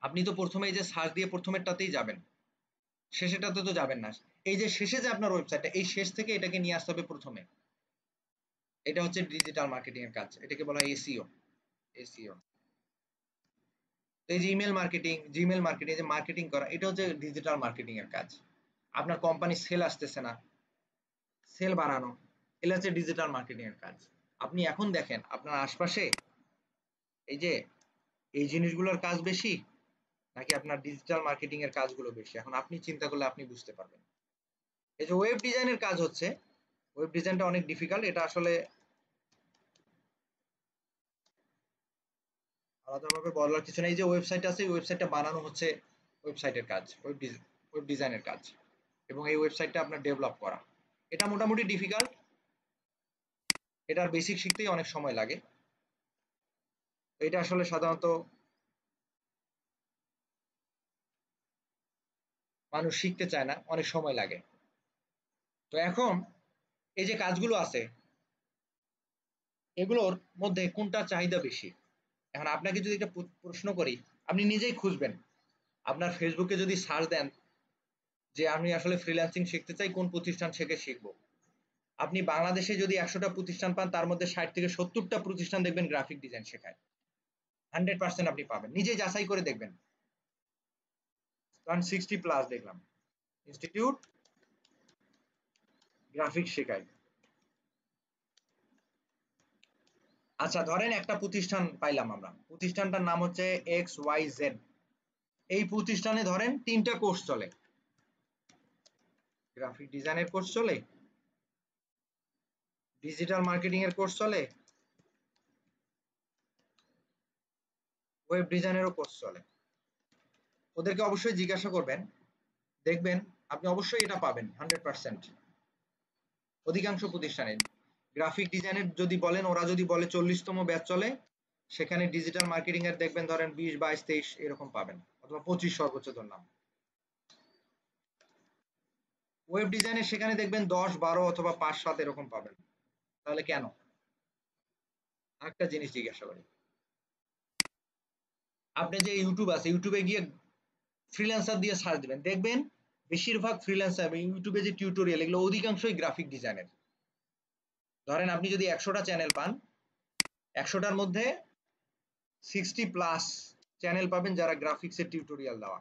আপনি তো প্রথমে এই যে সার্চ দিয়ে প্রথমেরটাতেই যাবেন, শেষেরটাতে তো যাবেন না। এই যে শেষে যে আপনার ওয়েবসাইটটা, এই শেষ থেকে এটাকে নিয়ে আসতে হবে প্রথমে। এটা হচ্ছে ডিজিটাল মার্কেটিং এর কাজ, এটাকে বলা হয় এসইও। এসইও, এই যে ইমেল মার্কেটিং, জিমেল মার্কেটিং, যে মার্কেটিং করা, এটা হচ্ছে ডিজিটাল মার্কেটিং এর কাজ। আপনার কোম্পানি সেল আসতেছে না, সেল বাড়ানো, এগুলো হচ্ছে ডিজিটাল মার্কেটিং এর কাজ। আপনি এখন দেখেন আপনার আশপাশে এই যে এই জিনিসগুলোর কাজ বেশি, নাকি আপনার ডিজিটাল মার্কেটিং এর কাজগুলো বেশি, এখন আপনি চিন্তা করলে আপনি বুঝতে পারবেন। এই যে ওয়েব ডিজাইনের কাজ হচ্ছে, ওয়েব ডিজাইনটা অনেক ডিফিকাল্ট, এটা আসলে আলাদাভাবে বলার কিছু নেই। যে ওয়েবসাইট আছে, এই ওয়েবসাইটটা বানানো হচ্ছে ওয়েবসাইটের কাজ, ওয়েব ডিজাইনের কাজ, এবং এই ওয়েবসাইটটা আপনার ডেভেলপ করা, এটা মোটামুটি ডিফিকাল্ট। এটার বেসিক শিখতেই অনেক সময় লাগে। এটা আসলে সাধারণত মানুষ শিখতে চায় না, অনেক সময় লাগে। তো এখন এই যে কাজগুলো আছে, এগুলোর মধ্যে কোনটার চাহিদা বেশি? এখন আপনাকে যদি একটা প্রশ্ন করি, আপনি নিজেই খুঁজবেন। আপনার ফেসবুকে যদি সার্চ দেন যে আমি আসলে ফ্রিল্যান্সিং শিখতে চাই, কোন প্রতিষ্ঠান থেকে শিখবো, আপনি বাংলাদেশে যদি 100টা প্রতিষ্ঠান পান, তার মধ্যে 60 থেকে 70টা প্রতিষ্ঠান দেখবেন গ্রাফিক ডিজাইন শেখায়। 100% আপনি পাবেন, নিজেই যাচাই করে দেখবেন। কারণ 60+ দেখলাম ইনস্টিটিউট গ্রাফিক শেখায়। আচ্ছা ধরেন একটা প্রতিষ্ঠান পাইলাম আমরা, প্রতিষ্ঠানটার নাম হচ্ছে XYZ। এই প্রতিষ্ঠানে ধরেন 3টা কোর্স চলে, গ্রাফিক ডিজাইনের কোর্স চলে, ডিজিটাল মার্কেটিং এর কোর্স চলে, ওয়েব ডিজাইনেরও কোর্স চলে। ওদেরকে অবশ্যই জিজ্ঞাসা করবেন, দেখবেন আপনি অবশ্যই এটা পাবেন 100%। অধিকাংশ প্রতিষ্ঠানে গ্রাফিক ডিজাইনের যদি বলেন, ওরা যদি বলে 40তম ব্যাচ চলে, সেখানে ডিজিটাল মার্কেটিং এর দেখবেন ধরেন 20, 22, 23 এরকম পাবেন, অথবা 25 সর্বোচ্চ ধরলাম। ওয়েব ডিজাইনের সেখানে দেখবেন 10, 12 অথবা 5, 7 এরকম পাবেন। তাহলে কেন? একটা জিনিস জিজ্ঞাসা করি, আপনি যে ইউটিউব আছে, ইউটিউবে গিয়ে ফ্রিল্যান্সার দিয়ে সার্চ দিবেন, দেখবেন বেশিরভাগ ফ্রিল্যান্সার এবং ইউটিউবে যে টিউটোরিয়াল, এগুলো অধিকাংশই গ্রাফিক ডিজাইনের। ধরেন আপনি যদি 100টা চ্যানেল পান, 100টার মধ্যে 60+ চ্যানেল পাবেন যারা গ্রাফিক্সের টিউটোরিয়াল দেওয়া।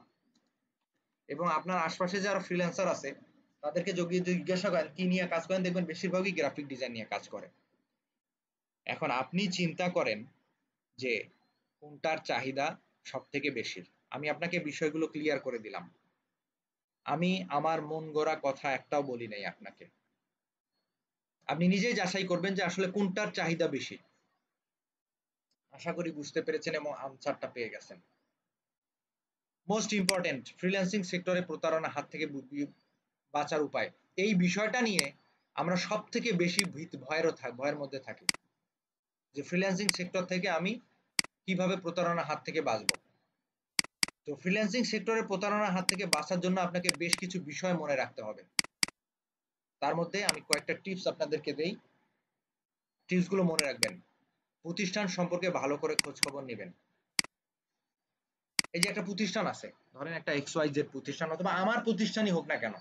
এবং আপনার আশপাশে যারা ফ্রিল্যান্সার আছে তাদেরকে যদি জিজ্ঞাসা করেন কি নিয়ে কাজ করেন, দেখবেন বেশিরভাগই গ্রাফিক ডিজাইন নিয়ে কাজ করে। এখন আপনি চিন্তা করেন যে কোনটার চাহিদা সব থেকে বেশি। আমি আপনাকে বিষয়গুলো ক্লিয়ার করে দিলাম। আমি আমার মন গড়া কথা একটাও বলি নাই আপনাকে। আপনি নিজেই যাচাই করবেন যে আসলে কোনটার চাহিদা বেশি। আশা করি বুঝতে পেরেছেন এবং আনসারটা পেয়ে গেছেন। মোস্ট ইম্পর্টেন্ট, ফ্রিল্যান্সিং সেক্টরে প্রতারণার হাত থেকে বাঁচার উপায়। এই বিষয়টা নিয়ে আমরা সব থেকে বেশি ভয়ের মধ্যে থাকি, যে ফ্রিল্যান্সিং সেক্টর থেকে আমি কিভাবে প্রতারণার হাত থেকে বাঁচবো। তো ফ্রিল্যান্সিং সেক্টরে প্রতারণার হাত থেকে বাঁচার জন্য আপনাকে বেশ কিছু বিষয় মনে রাখতে হবে। তার মধ্যে আমি কয়েকটা টিপস আপনাদেরকে দেই, টিপসগুলো মনে রাখবেন। প্রতিষ্ঠান সম্পর্কে ভালো করে খোঁজ খবর নেবেন। এই যে একটা প্রতিষ্ঠান আছে, ধরেন একটা XYZ প্রতিষ্ঠান, অথবা আমার প্রতিষ্ঠানই হোক না কেন,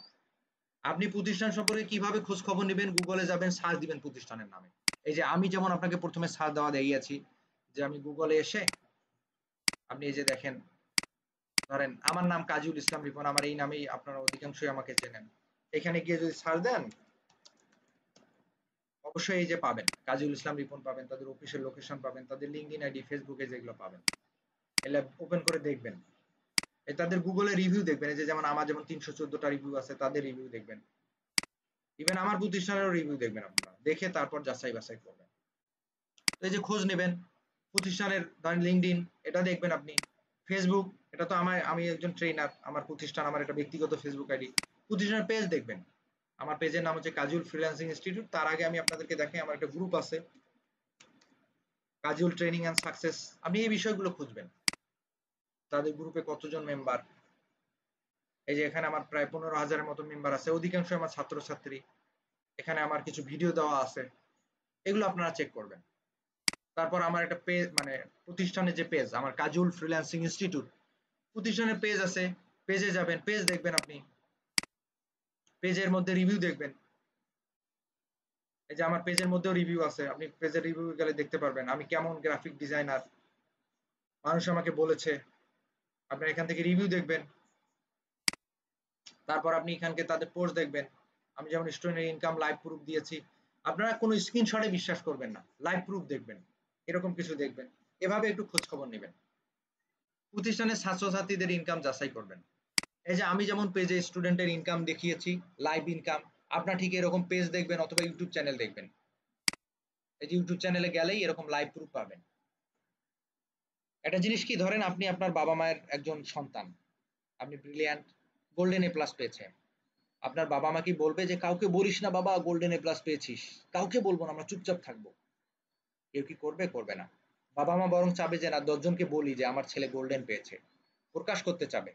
আপনি প্রতিষ্ঠান সম্পর্কে কিভাবে খোঁজ খবর নেবেন? গুগলে যাবেন, সার্চ দিবেন প্রতিষ্ঠানের নামে। এই যে আমি যেমন আপনাকে প্রথমে সার্চ দেওয়া দেখিয়েছি, যে আমি গুগলে এসে আপনি এই যে দেখেন, ধরেন আমার নাম কাজীউল ইসলাম রিপন, আমার এই নামেই আপনারা অধিকাংশই আমাকে চেনেন। এখানে গিয়ে যদি সার্চ দেন, অবশ্যই এই যে পাবেন কাজীউল ইসলাম রিপন পাবেন, তাদের অফিসের লোকেশন পাবেন, তাদের লিঙ্কডইন আইডি, ফেসবুকে যেগুলো পাবেন, এগুলো ওপেন করে দেখবেন। তাদের গুগলে রিভিউ দেখবেন, এই যে যেমন আমার যেমন 314টা রিভিউ আছে, তাদের রিভিউ দেখবেন। ইভেন আমার প্রতিষ্ঠানেরও রিভিউ দেখবেন, আপনারা দেখে তারপর যাচাই বাছাই করবেন। তো এই যে খোঁজ নেবেন প্রতিষ্ঠানের, ধরেন লিঙ্কডইন, এটা দেখবেন আপনি। ফেসবুক, এটা তো আমি একজন ট্রেনার, আমার প্রতিষ্ঠান, আমার একটা ব্যক্তিগত ফেসবুক আইডি। প্রতিষ্ঠানের পেজ দেখবেন, আমার পেজের নাম হচ্ছে কাজুল ফ্রিল্যান্সিং ইনস্টিটিউট। তার আগে আমি আপনাদেরকে দেখাই, আমার একটা গ্রুপ আছে কাজুল ট্রেনিং অ্যান্ড সাকসেস। আপনি এই বিষয়গুলো খুঁজবেন, তাদের গ্রুপে কতজন মেম্বার। এই যে এখানে আমার প্রায় 15,000-এর মতো মেম্বার আছে, অধিকাংশ আমার ছাত্রছাত্রী। এখানে আমার কিছু ভিডিও দেওয়া আছে, এগুলো আপনারা চেক করবেন। তারপর আমার একটা পেজ, মানে প্রতিষ্ঠানের যে পেজ, আমার কাজুল ফ্রিল্যান্সিং ইনস্টিটিউট প্রতিষ্ঠানের পেজ আছে, পেজে যাবেন, পেজ দেখবেন আপনি, পেজের মধ্যে রিভিউ দেখবেন। এই যে আমার পেজের মধ্যেও রিভিউ আছে, আপনি পেজের রিভিউ গেলে দেখতে পারবেন আমি কেমন গ্রাফিক ডিজাইনার, মানুষ আমাকে বলেছে। আপনার এখান থেকে রিভিউ দেখবেন। তারপর আপনি এখানকে তাদের পোস্ট দেখবেন। আমি যেমন স্টুডেন্টের ইনকাম লাইভ প্রুফ দিয়েছি, আপনারা কোনো স্ক্রিনশটে বিশ্বাস করবেন না, লাইভ প্রুফ দেখবেন, এরকম কিছু দেখবেন। এভাবে একটু খোঁজ খবর নেবেন। প্রতিষ্ঠানের ছাত্রছাত্রীদের ইনকাম যাচাই করবেন। এই যে আমি যেমন পেজে স্টুডেন্টের ইনকাম দেখিয়েছি, লাইভ ইনকাম, আপনার ঠিক এরকম পেজ দেখবেন অথবা ইউটিউব চ্যানেল দেখবেন। এই যে ইউটিউব চ্যানেলে গেলেই এরকম লাইভ প্রুফ পাবেন। একটা জিনিস কি, ধরেন আপনি আপনার বাবা মায়ের একজন সন্তান, আপনি ব্রিলিয়ান্ট, গোল্ডেন এ প্লাস পেয়েছে, আপনার বাবা মা কি বলবে যে কাউকে বলিস না বাবা গোল্ডেন এ প্লাস পেয়েছিস? কাউকে বলবো না, আমরা চুপচাপ থাকবো। কেউ কি করবে? করবে না। বাবা মা বরং চাবে যে না, 10 জনকে বলি যে আমার ছেলে গোল্ডেন পেয়েছে, প্রকাশ করতে চাবে।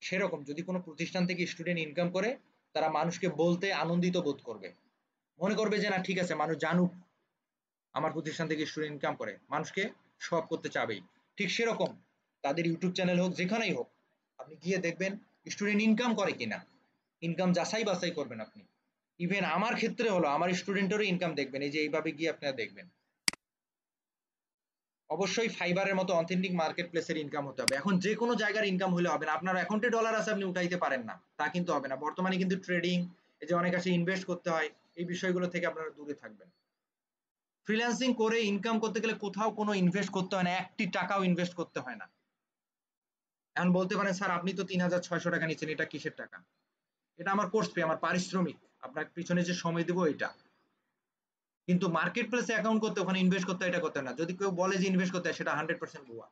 সেরকম যদি কোনো প্রতিষ্ঠান থেকে স্টুডেন্ট ইনকাম করে, তারা মানুষকে বলতে আনন্দিত বোধ করবে, মনে করবে যে না ঠিক আছে, মানুষ জানুক আমার প্রতিষ্ঠান থেকে স্টুডেন্ট ইনকাম করে, মানুষকে শো অফ করতে চাবেই। ঠিক সেরকম তাদের ইউটিউব চ্যানেল হোক, যেখানেই হোক, আপনি গিয়ে দেখবেন স্টুডেন্ট ইনকাম করে কিনা, ইনকাম যাচাই বাছাই করবেন আপনি। ইভেন আমার ক্ষেত্রে হলো, আমার স্টুডেন্টেরও ইনকাম দেখবেন, এই যে এইভাবে গিয়ে আপনারা দেখবেন। অবশ্যই ফাইবারের মতো অথেন্টিক মার্কেট প্লেসের ইনকাম হতে হবে। এখন যে কোনো জায়গার ইনকাম হলে হবে না। আপনার অ্যাকাউন্টে ডলার আছে, আপনি উঠাইতে পারেন না, তা কিন্তু হবে না। বর্তমানে কিন্তু ট্রেডিং, এই যে অনেক আছে, ইনভেস্ট করতে হয়, এই বিষয়গুলো থেকে আপনারা দূরে থাকবেন। ফ্রিল্যান্সিং করে ইনকাম করতে গেলে কোথাও কোনো ইনভেস্ট করতে হয় না, একটি টাকাও ইনভেস্ট করতে হয় না। এখন বলতে পারেন স্যার আপনি তো 3,600 টাকা নিচ্ছেন, এটা কিসের টাকা? এটা আমার কোর্স ফি, আমার পারিশ্রমিক, আপনার পিছনে যে সময় দেবো এটা। কিন্তু মার্কেট প্লেসে অ্যাকাউন্ট করতে, ওখানে ইনভেস্ট করতে হয়, এটা করতে হয় না। যদি কেউ বলে যে ইনভেস্ট করতে হয়, সেটা 100% ভুয়া।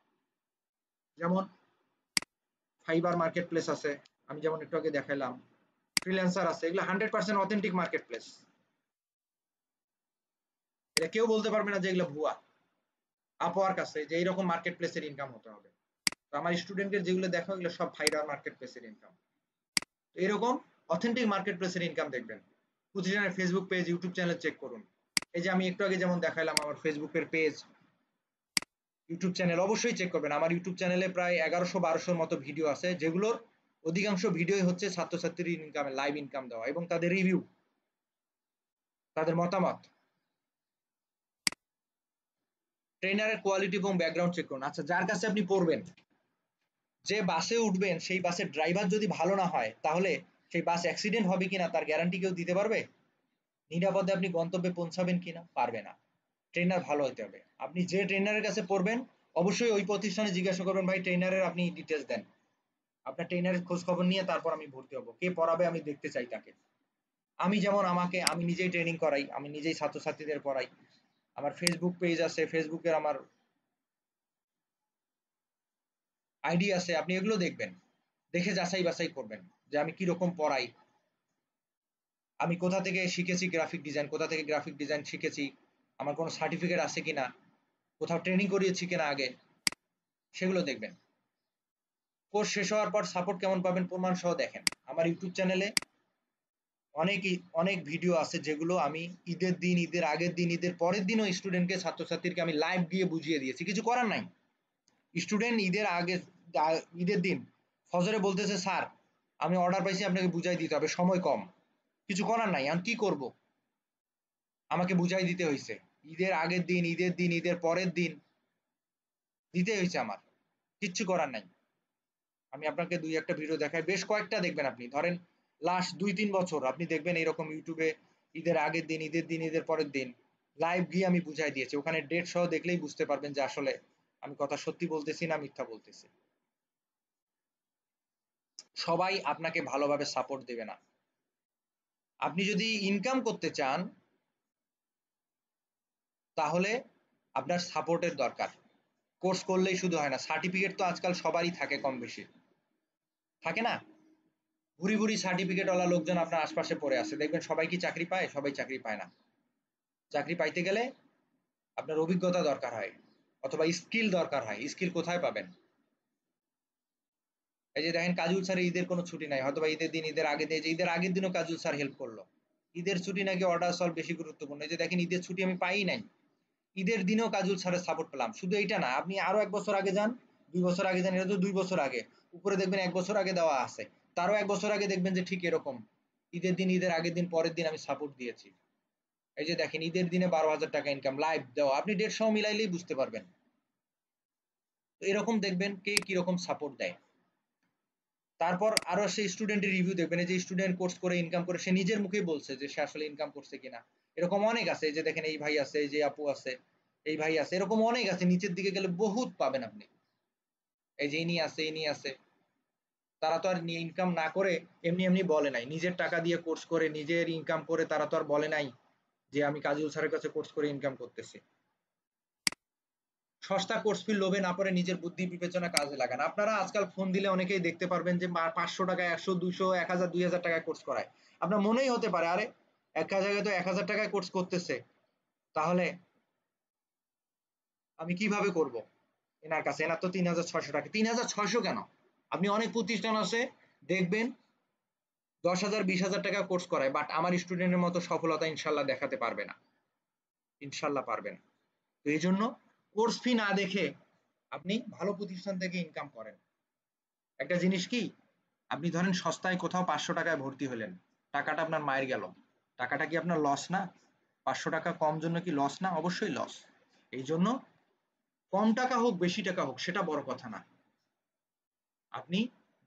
যেমন ফাইবার মার্কেট প্লেস আছে, আমি যেমন একটু আগে দেখাইলাম, ফ্রিল্যান্সার আছে, এগুলো 100% অথেন্টিক মার্কেট প্লেস। এটা কেউ বলতে পারবে না যে এগুলো ভুয়া। আপওয়ার্ক আছে যে এইরকম মার্কেট প্লেসের ইনকাম হতে হবে। তো আমার স্টুডেন্টের যেগুলো দেখো এগুলো সব ভাইরাল মার্কেট প্লেসের ইনকাম। তো এরকম অথেন্টিক মার্কেট প্লেসের ইনকাম দেখবেন। প্রতিজনের Facebook page, YouTube channel check করুন। এই যে আমি একটু আগে যেমন দেখাইলাম আমার ফেসবুকের পেজ, ইউটিউব চ্যানেল অবশ্যই চেক করবেন। আমার ইউটিউব চ্যানেলে প্রায় 1100-1200 মতো ভিডিও আছে, যেগুলোর অধিকাংশ ভিডিওই হচ্ছে ছাত্রছাত্রীর ইনকামে লাইভ ইনকাম দেওয়া এবং তাদের রিভিউ, তাদের মতামত। ট্রেনারের কোয়ালিটি এবং ব্যাকগ্রাউন্ড চেক করুন। আচ্ছা, যার কাছে আপনি পড়বেন, যে বাসে উঠবেন সেই বাসের ড্রাইভার যদি ভালো না হয়, তাহলে সেই বাস অ্যাক্সিডেন্ট হবে কিনা তার গ্যারান্টি কেউ দিতে পারবে? নিরাপদে আপনি গন্তব্যে পৌঁছাবেন কিনা? পারবে না। ট্রেনার ভালো হতে হবে। আপনি যে ট্রেনারের কাছে পড়বেন অবশ্যই ওই প্রতিষ্ঠানে জিজ্ঞাসা করবেন, ভাই ট্রেনারের আপনি ডিটেলস দেন। আপনার ট্রেনারের খোঁজ খবর নিয়ে তারপর আমি ভর্তি হব। কে পড়াবে আমি দেখতে চাই তাকে। আমি যেমন আমি নিজেই ট্রেনিং করাই, আমি নিজেই ছাত্রছাত্রীদের পড়াই। আমার ফেসবুক পেজ আছে, ফেসবুকের আমার আইডি আছে, আপনি এগুলো দেখবেন, দেখে যাচাই বাছাই করবেন যে আমি কি রকম পড়াই, আমি কোথা থেকে শিখেছি গ্রাফিক ডিজাইন, কোথা থেকে গ্রাফিক ডিজাইন শিখেছি, আমার কোনো সার্টিফিকেট আছে কিনা, কোথাও ট্রেনিং করিয়েছি কিনা আগে, সেগুলো দেখবেন। কোর্স শেষ হওয়ার পর সাপোর্ট কেমন পাবেন প্রমাণ সহ দেখেন। আমার ইউটিউব চ্যানেলে অনেক অনেক ভিডিও আছে যেগুলো আমি ঈদের দিন, ঈদের আগের দিন, ঈদের পরের দিনও স্টুডেন্টকে, ছাত্রছাত্রীকে আমি লাইভ দিয়ে বুঝিয়ে দিয়েছি। কিছু করার নাই। স্টুডেন্ট ঈদের আগে, ঈদের দিন ফজরে বলতেছে, স্যার আমি অর্ডার পাইছি, আপনাকে বুঝাই দিতে হবে, সময় কম। কিছু করার নাই, আমি কি করব? আমাকে বুঝাই দিতে হয়েছে। ঈদের আগের দিন, ঈদের দিন, ঈদের পরের দিন দিতে হয়েছে আমার। কিচ্ছু করার নাই। আমি আপনাকে দুই একটা ভিডিও দেখাই, বেশ কয়েকটা দেখবেন আপনি। ধরেন লাস্ট 2-3 বছর আপনি দেখবেন এরকম ইউটিউবে ঈদের আগের দিন, ঈদের দিন, ঈদের পরের দিন লাইভ গিয়ে আমি বুঝাই দিয়েছি। ওখানে ডেট সহ দেখলেই বুঝতে পারবেন যে আসলে আমি কথা সত্যি বলতেছি না মিথ্যা বলতেছি। সবাই আপনাকে ভালোভাবে সাপোর্ট দেবে না। আপনি যদি ইনকাম করতে চান তাহলে আপনার সাপোর্টের দরকার। কোর্স করলেই শুধু হয় না, সার্টিফিকেট তো আজকাল সবারই থাকে কম বেশি, থাকে না? ভুরি ভুরি সার্টিফিকেট ওয়ালা লোকজন আপনার আশপাশে পড়ে আছে, দেখবেন সবাই কি চাকরি পায়? সবাই চাকরি পায় না। চাকরি পাইতে গেলে আপনার অভিজ্ঞতা দরকার হয় অথবা স্কিল দরকার হয়। স্কিল কোথায় পাবেন? এই যে দেখেন কাজল স্যারের ঈদের কোনো ছুটি নাই, হয়তো ঈদের দিন, ঈদের আগের দিন, ঈদের আগের দিনও কাজল স্যার হেল্প করলো। ঈদের ছুটি নাকি অর্ডার সলভ বেশি গুরুত্বপূর্ণ। এই যে দেখেন ঈদের ছুটি আমি পাই নাই, ঈদের দিনেও কাজল স্যারের সাপোর্ট পেলাম। শুধু এইটা না, আপনি আরো 1 বছর আগে যান, 2 বছর আগে যান, এটা তো 2 বছর আগে, উপরে দেখবেন 1 বছর আগে দেওয়া আছে, তারও 1 বছর আগে দেখবেন যে ঠিক এরকম ঈদের দিন, ঈদের আগের দিন, পরের দিন আমি সাপোর্ট দিয়েছি। এই যে দেখেন ঈদের দিনে 12,000 টাকা ইনকাম লাইভ দেওয়া, আপনি ডেট সহ মিলাইলেই বুঝতে পারবেন। তো এরকম দেখবেন কে কিরকম সাপোর্ট দেয়। তারপর আরো সেই স্টুডেন্টের রিভিউ দেখবেন। এই যে স্টুডেন্ট কোর্স করে ইনকাম করে সে নিজের মুখেই বলছে যে সে আসলে ইনকাম করছে কিনা। এরকম অনেক আছে। এই যে দেখেন এই ভাই আছে, এই যে আপু আছে, এই ভাই আছে, এরকম অনেক আছে। নিচের দিকে গেলে বহুত পাবেন আপনি। এই যে ইনি আছে, ইনি আছে। তারা তো আর ইনকাম না করে এমনি এমনি বলে নাই, নিজের টাকা দিয়ে কোর্স করে নিজের ইনকাম করে তারা তো আর বলে নাই যে আমি কাজল স্যারের কাছে কোর্স করে ইনকাম করতেছি। সস্তা কোর্স ফি লোভে না পড়ে নিজের বুদ্ধি বিবেচনা কাজে লাগান। আপনারা আজকাল ফোন দিলে অনেকেই দেখতে পারবেন যে 500 টাকায়, 100, 200, 1000, 2000 টাকায় কোর্স করায়। আপনার মনেই হতে পারে আরে এক জায়গায় তো 1000 টাকায় কোর্স করতেছে, তাহলে আমি কিভাবে করব? এনার কাছে, এনার তো 3600 টাকা। 3600 কেন? আপনি অনেক প্রতিষ্ঠান আছে দেখবেন 10,000, 20,000 টাকা কোর্স করায়, বাট আমার স্টুডেন্টের মতো সফলতা ইনশাল্লাহ দেখাতে পারবে না। ইনশাল্লাহ পারবে না। তো এই জন্য কোর্স ফি না দেখে আপনি ভালো প্রতিষ্ঠান থেকে ইনকাম করেন। একটা জিনিস কি, আপনি ধরেন সস্তায় কোথাও 500 টাকায় ভর্তি হলেন, টাকাটা আপনার মায়ের গেল, টাকাটা কি আপনার লস না? 500 টাকা কম জন্য কি লস না? অবশ্যই লস। এই জন্য কম টাকা হোক বেশি টাকা হোক সেটা বড় কথা না, আপনি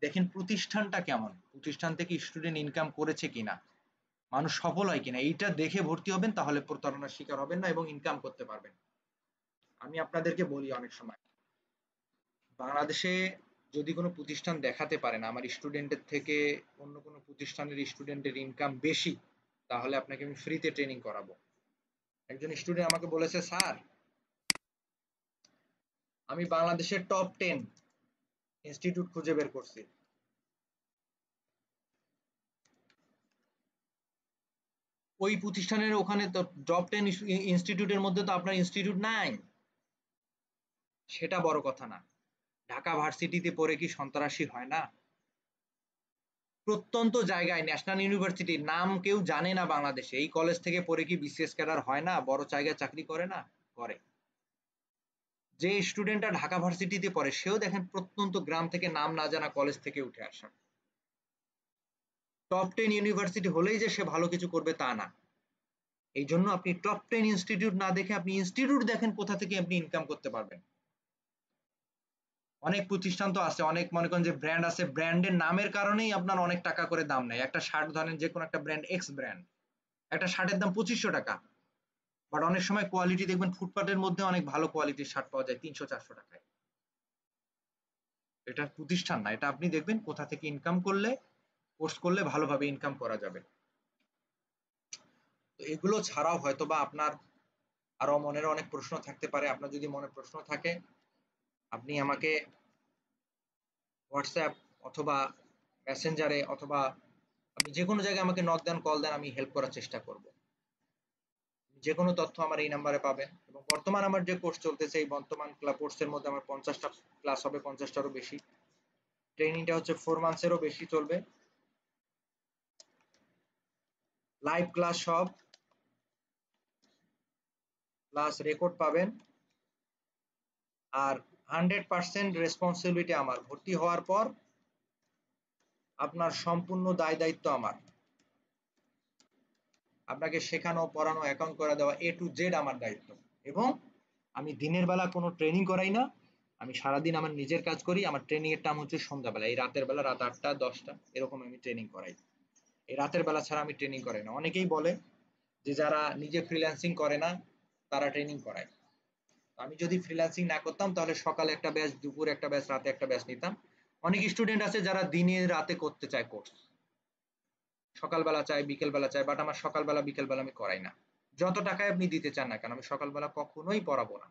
দেখেন প্রতিষ্ঠানটা কেমন, প্রতিষ্ঠান থেকে স্টুডেন্ট ইনকাম করেছে কিনা, মানুষ সফল হয় কিনা, এইটা দেখে ভর্তি হবেন, তাহলে প্রতারণার শিকার হবেন না এবং ইনকাম করতে পারবেন। আমি আপনাদেরকে বলি অনেক সময়, বাংলাদেশে যদি কোনো প্রতিষ্ঠান দেখাতে পারেন আমার স্টুডেন্টের থেকে অন্য কোনো প্রতিষ্ঠানের স্টুডেন্টের ইনকাম বেশি, তাহলে আপনাকে আমি ফ্রিতে ট্রেনিং করাবো। একজন স্টুডেন্ট আমাকে বলেছে, স্যার আমি বাংলাদেশের টপ 10 ইনস্টিটিউট খুঁজে বের করছি, ওই প্রতিষ্ঠানের ওখানে তো টপ 10 ইনস্টিটিউটের মধ্যে তো আপনার ইনস্টিটিউট নাই, সেটা বড় কথা না। ঢাকা ভার্সিটিতে পড়ে কি সন্ত্রাসী হয় না? প্রত্যন্ত জায়গায় ন্যাশনাল ইউনিভার্সিটির নাম কেউ জানে না বাংলাদেশে, এই কলেজ থেকে পড়ে কি বিসিএস ক্যাডার হয় না? বড় জায়গায় চাকরি করে না? করে। যে স্টুডেন্টটা ঢাকা ভার্সিটিতে পড়ে সেও দেখেন প্রত্যন্ত গ্রাম থেকে নাম না জানা কলেজ থেকে উঠে আসা। টপ 10 ইউনিভার্সিটি হলেই যে সে ভালো কিছু করবে তা না। এই জন্য আপনি টপ 10 ইনস্টিটিউট না দেখে আপনি ইনস্টিটিউট দেখেন কোথা থেকে আপনি ইনকাম করতে পারবেন। অনেক প্রতিষ্ঠান তো আছে, অনেক মনে করেন যে ব্র্যান্ড আছে, ব্র্যান্ডের নামের কারণেই আপনার অনেক টাকা করে দাম নেয়। একটা শার্ট ধরেন যে কোনো একটা ব্র্যান্ড, এক্স ব্র্যান্ড, একটা শার্টের দাম 2500 টাকা, বাট অনেক সময় কোয়ালিটি দেখবেন ফুটপাতের মধ্যে অনেক ভালো কোয়ালিটির শার্ট পাওয়া যায় 300-400 টাকায়। এটা প্রতিষ্ঠান না, এটা আপনি দেখবেন কোথা থেকে ইনকাম করলে, কোর্স করলে ভালোভাবে ইনকাম করা যাবে। তো এগুলো ছাড়াও হয়তোবা আপনার আরো মনের অনেক প্রশ্ন থাকতে পারে। আপনার যদি মনে প্রশ্ন থাকে আপনি আমাকে হোয়াটসঅ্যাপ অথবা মেসেঞ্জারে অথবা আপনি যে কোনো জায়গায় আমাকে নক দেন, কল দেন, আমি হেল্প করার চেষ্টা করব। যে কোনো তথ্য আমার এই নাম্বারে পাবেন। এবং বর্তমান আমার যে কোর্স চলতেছে, এই বর্তমান কোর্সের মধ্যে আমার 50টা ক্লাস হবে, 50টারও বেশি। ট্রেনিংটা হচ্ছে 4 মান্থসেরও বেশি চলবে। লাইভ ক্লাস সব, প্লাস রেকর্ড পাবেন। আর 100% রেসপন্সিবিলিটি আমার। ভর্তি হওয়ার পর আপনার সম্পূর্ণ দায় দায়িত্ব আমার। আপনাকে শেখানো, পড়ানো, অ্যাকাউন্ট করে দেওয়া A to Z আমার দায়িত্ব। এবং আমি দিনের বেলা কোনো ট্রেনিং করাই না, আমি সারাদিন আমার নিজের কাজ করি। আমার ট্রেনিং এর টাইম হচ্ছে সন্ধ্যাবেলা, এই রাতের বেলা, রাত 8টা 10টা এরকম আমি ট্রেনিং করাই। এই রাতের বেলা ছাড়া আমি ট্রেনিং করাই না। অনেকেই বলে যে যারা নিজে ফ্রিল্যান্সিং করে না তারা ট্রেনিং করায়। আমি যদি ফ্রিল্যান্সিং না করতাম তাহলে সকালে একটা ব্যাচ, দুপুরে একটা ব্যাচ, রাতে একটা ব্যাচ নিতাম। অনেক স্টুডেন্ট আছে যারা দিনে রাতে করতে চায় কোর্স, সকালবেলা চায়, বিকেলবেলা চায়, বাট আমার সকালবেলা বিকেলবেলা আমি করাই না। যত টাকায় আপনি দিতে চান না কেন, আমি সকালবেলা কখনোই পড়াবো না।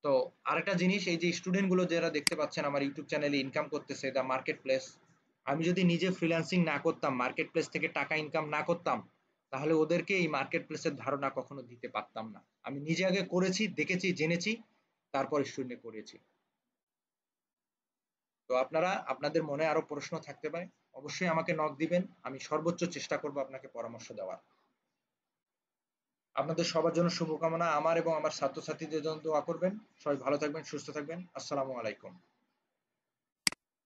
তো আরেকটা জিনিস, এই যে স্টুডেন্ট গুলো যারা দেখতে পাচ্ছেন আমার ইউটিউব চ্যানেলে ইনকাম করতেছে, দা মার্কেট প্লেস, আমি যদি নিজে ফ্রিল্যান্সিং না করতাম, মার্কেট প্লেস থেকে টাকা ইনকাম না করতাম, তাহলে ওদেরকে এই মার্কেট প্লেসের ধারণা কখনো দিতে পারতাম না। আমি নিজে আগে করেছি, দেখেছি, জেনেছি, তারপর স্টুডেন্টে করেছি। তো আপনারা, আপনাদের মনে আরো প্রশ্ন থাকতে পারে, অবশ্যই আমাকে নক দিবেন, আমি সর্বোচ্চ চেষ্টা করব আপনাকে পরামর্শ দেওয়ার। আপনাদের সবার জন্য শুভকামনা। আমার এবং আমার ছাত্রছাত্রীদের জন্য দোয়া করবেন। সবাই ভালো থাকবেন, সুস্থ থাকবেন। আসসালামু আলাইকুম।